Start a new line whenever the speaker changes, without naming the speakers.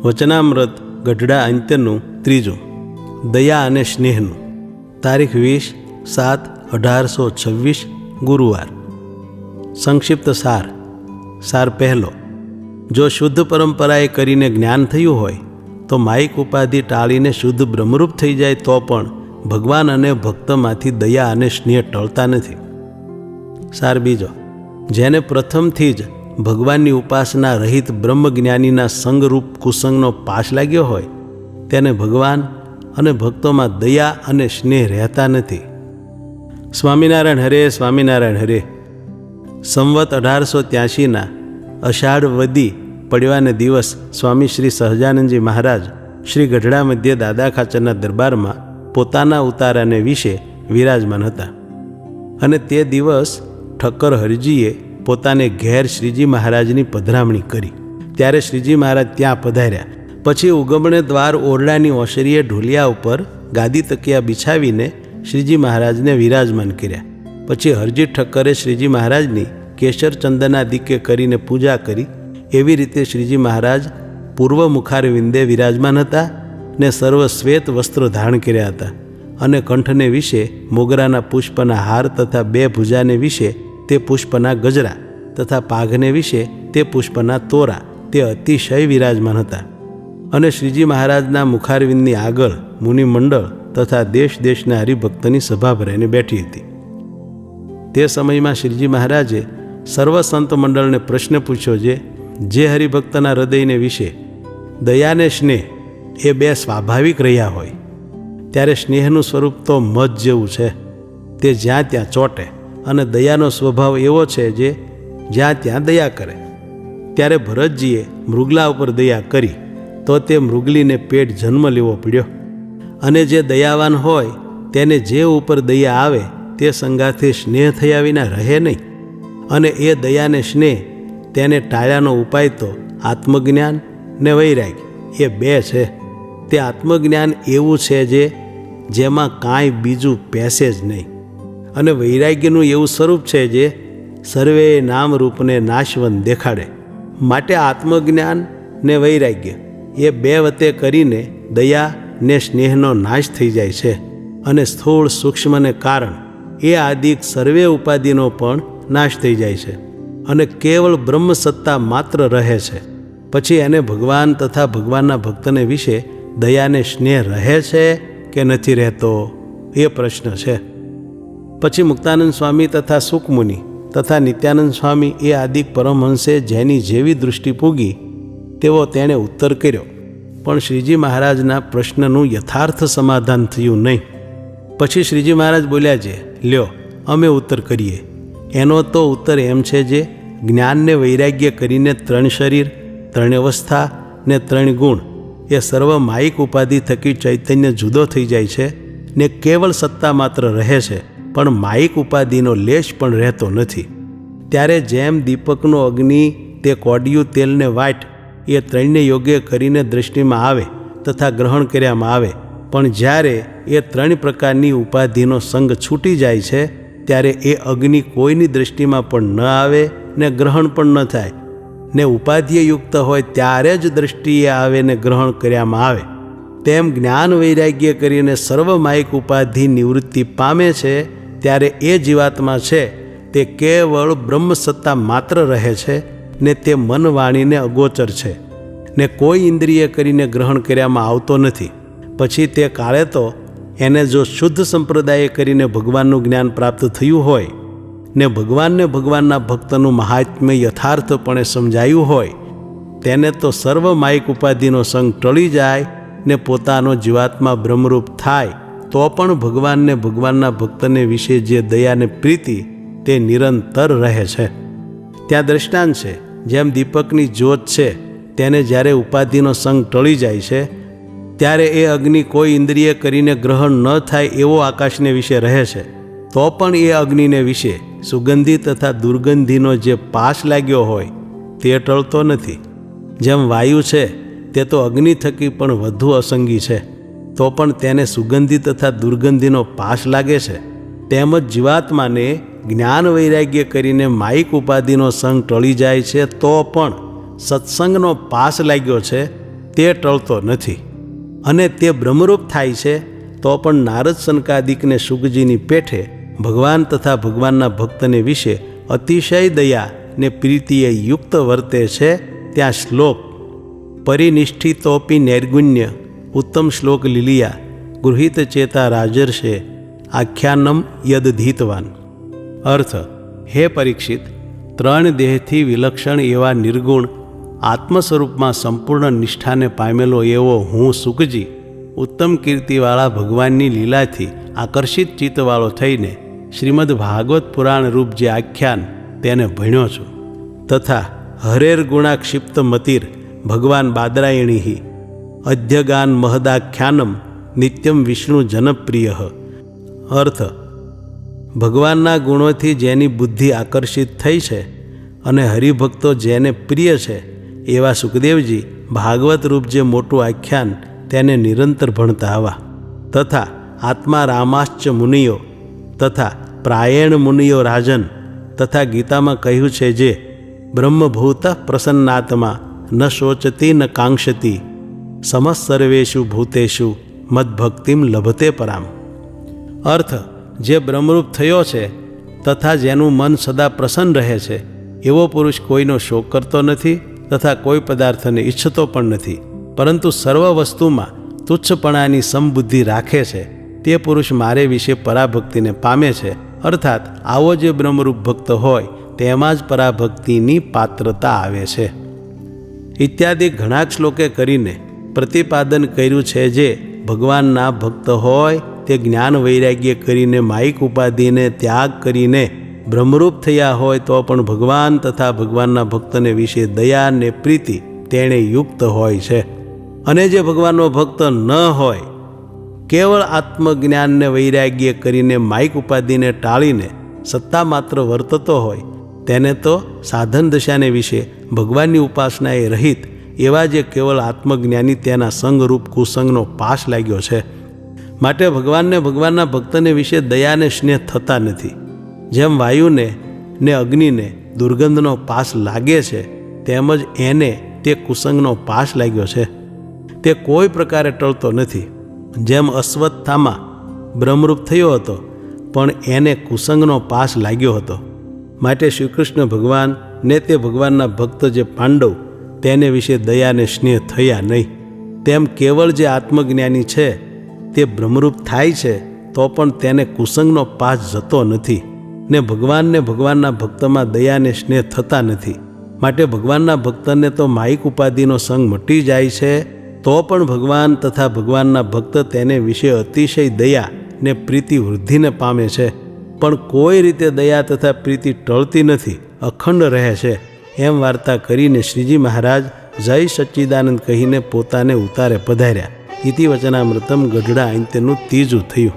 વચનામૃત ગઢડા અંત્યનું 3. દયા અને સ્નેહનું. તારીખ 20/7/1826 ગુરુવાર. સંક્ષિપ્ત સાર પહેલો. જો શુદ્ધ પરંપરાએ કરીને જ્ઞાન થયું હોય તો માયિક ઉપાધિ ટાળીને શુદ્ધ બ્રહ્મરૂપ થઈ જાય તો પણ ભગવાન અને ભક્તમાંથી દયા અને સ્નેહ ટળતા નથી. સાર બીજો. જેને પ્રથમથી જ ભગવાનની ઉપાસના રહિત બ્રહ્મજ્ઞાનીના સંગરૂપ કુસંગનો પાશ લાગ્યો હોય તેને ભગવાન અને ભક્તોમાં દયા અને સ્નેહ રહેતા નથી. સ્વામિનારાયણ હરે, સ્વામિનારાયણ હરે. સંવત 1883ના અષાઢ વદી પડવાને દિવસ સ્વામી શ્રી સહજાનંદજી મહારાજ શ્રી ગઢડા મધ્ય દાદા ખાચરના દરબારમાં પોતાના ઉતારાને વિશે વિરાજમાન હતા અને તે દિવસ ઠક્કર હરજીએ પોતાને ઘેર શ્રીજી મહારાજની પધરામણી કરી. ત્યારે શ્રીજી મહારાજ ત્યાં પધાર્યા. પછી ઉગમણે દ્વાર ઓરડાની ઓસરીએ ઢોલિયા ઉપર ગાદી તકિયા બિછાવીને શ્રીજી મહારાજને વિરાજમાન કર્યા. પછી હરજી ઠક્કરે શ્રીજી મહારાજની કેસર ચંદનાદિકે કરીને પૂજા કરી. એવી રીતે શ્રીજી મહારાજ પૂર્વ મુખારવિંદે વિરાજમાન હતા ને સર્વ શ્વેત વસ્ત્રો ધારણ કર્યા હતા અને કંઠને વિશે મોગરાના પુષ્પના હાર તથા 2 ભુજાને વિશે તે પુષ્પના ગજરા તથા પાઘને વિશે તે પુષ્પના તોરા તે અતિશય વિરાજમાન હતા. અને શ્રીજી મહારાજના મુખારવિંદની આગળ મુનિમંડળ તથા દેશ દેશના હરિભક્તની સભા ભરાઈને બેઠી હતી. તે સમયમાં શ્રીજી મહારાજે સર્વ સંત મંડળને પ્રશ્ન પૂછ્યો જે હરિભક્તના હૃદયને વિશે દયાને સ્નેહ એ 2 સ્વાભાવિક રહ્યા હોય ત્યારે સ્નેહનું સ્વરૂપ તો મધ જેવું છે, તે જ્યાં ત્યાં ચોંટે, અને દયાનો સ્વભાવ એવો છે જે જ્યાં ત્યાં દયા કરે. ત્યારે ભરતજીએ મૃગલા ઉપર દયા કરી તો તે મૃગલીને પેટ જન્મ લેવો પડ્યો. અને જે દયાવાન હોય તેને જે ઉપર દયા આવે તે સંગાથે સ્નેહ થયા વિના રહે નહીં. અને એ દયાને સ્નેહ તેને ટાળ્યાનો ઉપાય તો આત્મજ્ઞાન ને વૈરાગ્ય એ 2 છે. તે આત્મજ્ઞાન એવું છે જેમાં કાંઈ બીજું પેસે જ નહીં, અને વૈરાગ્યનું એવું સ્વરૂપ છે જે સર્વે નામરૂપને નાશવંત દેખાડે. માટે આત્મજ્ઞાન ને વૈરાગ્ય એ 2 વતે કરીને દયા ને સ્નેહનો નાશ થઈ જાય છે અને સ્થૂળ સૂક્ષ્મને કારણ એ આદિક સર્વે ઉપાધિનો પણ નાશ થઈ જાય છે અને કેવળ બ્રહ્મસત્તા માત્ર રહે છે. પછી એને ભગવાન તથા ભગવાનના ભક્તને વિશે દયાને સ્નેહ રહે છે કે નથી રહેતો એ પ્રશ્ન છે. પછી મુક્તાનંદ સ્વામી તથા સુખમુનિ તથા નિત્યાનંદ સ્વામી એ આદિક પરમહંસે જેની જેવી દૃષ્ટિ પૂગી તેવો તેણે ઉત્તર કર્યો, પણ શ્રીજી મહારાજના પ્રશ્નનું યથાર્થ સમાધાન થયું નહીં. પછી શ્રીજી મહારાજ બોલ્યા લ્યો અમે ઉત્તર કરીએ. એનો તો ઉત્તર એમ છે જે જ્ઞાનને વૈરાગ્ય કરીને 3 શરીર, 3 અવસ્થા ને 3 ગુણ એ સર્વ માયિક ઉપાધિ થકી ચૈતન્ય જુદો થઈ જાય છે ને કેવળ સત્તા માત્ર રહે છે, પણ માયિક ઉપાધિનો લેશ પણ રહેતો નથી. ત્યારે જેમ દીપકનો અગ્નિ તે કોડિયું તેલને વાટ એ 3ને યોગ્ય કરીને દૃષ્ટિમાં આવે તથા ગ્રહણ કર્યામાં આવે, પણ જ્યારે એ 3 પ્રકારની ઉપાધિનો સંગ છૂટી જાય છે ત્યારે એ અગ્નિ કોઈની દૃષ્ટિમાં પણ ન આવે ને ગ્રહણ પણ ન થાય ને ઉપાધિયુક્ત હોય ત્યારે જ દૃષ્ટિએ આવે ને ગ્રહણ કર્યામાં આવે. તેમ જ્ઞાન વૈરાગ્ય કરીને સર્વ માયિક ઉપાધિ નિવૃત્તિ પામે છે ત્યારે એ જીવાત્મા છે તે કેવળ બ્રહ્મસત્તા માત્ર રહે છે ને તે મન વાણીને અગોચર છે ને કોઈ ઇન્દ્રિય કરીને ગ્રહણ કર્યામાં આવતો નથી. પછી તે કાળે તો એને જો શુદ્ધ સંપ્રદાય કરીને ભગવાનનું જ્ઞાન પ્રાપ્ત થયું હોય ને ભગવાનને ભગવાનના ભક્તનું મહાત્મ્ય યથાર્થપણે સમજાયું હોય તેને તો સર્વ માયિક ઉપાધિનો સંગ ટળી જાય ને પોતાનો જીવાત્મા બ્રહ્મરૂપ થાય તો પણ ભગવાનને ભગવાનના ભક્તને વિશે જે દયાને પ્રીતિ તે નિરંતર રહે છે. ત્યાં દ્રષ્ટાંત છે, જેમ દીપકની જ્યોત છે તેને જ્યારે ઉપાધિનો સંગ ટળી જાય છે ત્યારે એ અગ્નિ કોઈ ઇન્દ્રિય કરીને ગ્રહણ ન થાય એવો આકાશને વિશે રહે છે, તો પણ એ અગ્નિને વિશે સુગંધી તથા દુર્ગંધીનો જે પાશ લાગ્યો હોય તે ટળતો નથી. જેમ વાયુ છે તે તો અગ્નિ થકી પણ વધુ અસંગી છે, તો પણ તેને સુગંધી તથા દુર્ગંધીનો પાશ લાગે છે. તેમજ જીવાત્માને જ્ઞાન વૈરાગ્ય કરીને માયિક ઉપાધિનો સંગ ટળી જાય છે તો પણ સત્સંગનો પાશ લાગ્યો છે તે ટળતો નથી, અને તે બ્રહ્મરૂપ થાય છે તો પણ નારદ સનકાદિકને શુકજીની પેઠે ભગવાન તથા ભગવાનના ભક્તને વિશે અતિશય દયા ને પ્રીતિએ યુક્ત વર્તે છે. ત્યાં શ્લોક પરિનિષ્ઠિતોપી નૈર્ગુણ્ય ઉત્તમ શ્લોક લીલિયા ગૃહિત ચેતા રાજર્ષે આખ્યાનમ યદધીતવાન. અર્થ: હે પરીક્ષિત, 3 દેહથી વિલક્ષણ એવા નિર્ગુણ આત્મ સ્વરૂપમાં સંપૂર્ણ નિષ્ઠાને પામેલો એવો હું શુકજી ઉત્તમ કીર્તિવાળા ભગવાનની લીલાથી આકર્ષિત ચિત્તવાળો થઈને શ્રીમદ ભાગવત પુરાણ રૂપ જે આખ્યાન તેને ભણ્યો છું. તથા હરેર ગુણાક્ષિપ્ત મતિર ભગવાન બાદરાયણી અધ્યગાન મહદાખ્યાનમ નિત્યમ વિષ્ણુ જનપ્રિય. અર્થ: ભગવાનના ગુણોથી જેની બુદ્ધિ આકર્ષિત થઈ છે અને હરિભક્તો જેને પ્રિય છે એવા સુખદેવજી ભાગવત રૂપ જે મોટું આખ્યાન તેને નિરંતર ભણતા આવા. તથા આત્મા રામાશ્ચ મુનિયો તથા પ્રાયણ મુનિયો રાજન તથા ગીતામાં કહ્યું છે જે બ્રહ્મભૂત પ્રસન્નાત્મા ન શોચતી ન કાંક્ષતી સમસર્વેષુ ભૂતેષુ મદભક્તિમ લભતે પરામ. અર્થ: જે બ્રહ્મરૂપ થયો છે તથા જેનું મન સદા પ્રસન્ન રહે છે એવો પુરુષ કોઈનો શોક કરતો નથી તથા કોઈ પદાર્થને ઈચ્છતો પણ નથી, પરંતુ સર્વ વસ્તુમાં તુચ્છપણાની સમબુદ્ધિ રાખે છે તે પુરુષ મારે વિશે પરાભક્તિને પામે છે. અર્થાત આવો જે બ્રહ્મરૂપ ભક્ત હોય તેમાં જ પરાભક્તિની પાત્રતા આવે છે. ઇત્યાદિ ઘણા શ્લોકે કરીને પ્રતિપાદન કર્યું છે જે ભગવાનના ભક્ત હોય તે જ્ઞાન વૈરાગ્ય કરીને માયિક ઉપાધિને ત્યાગ કરીને બ્રહ્મરૂપ થયા હોય તો પણ ભગવાન તથા ભગવાનના ભક્તને વિશે દયા ને પ્રીતિ તેણે યુક્ત હોય છે. અને જે ભગવાનનો ભક્ત ન હોય, કેવળ આત્મજ્ઞાનને વૈરાગ્ય કરીને માયિક ઉપાધિને ટાળીને સત્તા માત્ર વર્તતો હોય તેને તો સાધન દશાને વિશે ભગવાનની ઉપાસનાએ રહિત એવા જે કેવળ આત્મજ્ઞાની તેના સંગરૂપ કુસંગનો પાશ લાગ્યો છે. માટે ભગવાનને ભગવાનના ભક્તને વિશે દયાને સ્નેહ થતા નથી. જેમ વાયુને ને અગ્નિને દુર્ગંધનો પાશ લાગે છે તેમજ એને તે કુસંગનો પાશ લાગ્યો છે. તે કોઈ પ્રકારે ટળતો નથી. જેમ અશ્વત્થામા બ્રહ્મરૂપ થયો હતો પણ એને કુસંગનો પાશ લાગ્યો હતો. માટે શ્રી કૃષ્ણ ભગવાન ને તે ભગવાનના ભક્ત જે પાંડવ તેને વિશે દયાને સ્નેહ થયા નહીં. તેમ કેવળ જે આત્મજ્ઞાની છે તે બ્રહ્મરૂપ થાય છે તો પણ તેને કુસંગનો પાશ જતો નથી ને ભગવાનને ભગવાનના ભક્તમાં દયાને સ્નેહ થતા નથી. માટે ભગવાનના ભક્તને તો માયિક ઉપાધિનો સંગ મટી જાય છે તો પણ ભગવાન તથા ભગવાનના ભક્ત તેને વિશે અતિશય દયા ને પ્રીતિ વૃદ્ધિને પામે છે. પણ કોઈ રીતે દયા તથા પ્રીતિ ટળતી નથી, અખંડ રહે છે. એમ વાર્તા કરીને શ્રીજી મહારાજ જય સચ્ચિદાનંદ કહીને પોતાને ઉતારે પધાર્યા. ઇતિ વચનામૃતમ ગઢડા અંત્યનું 3 થયું.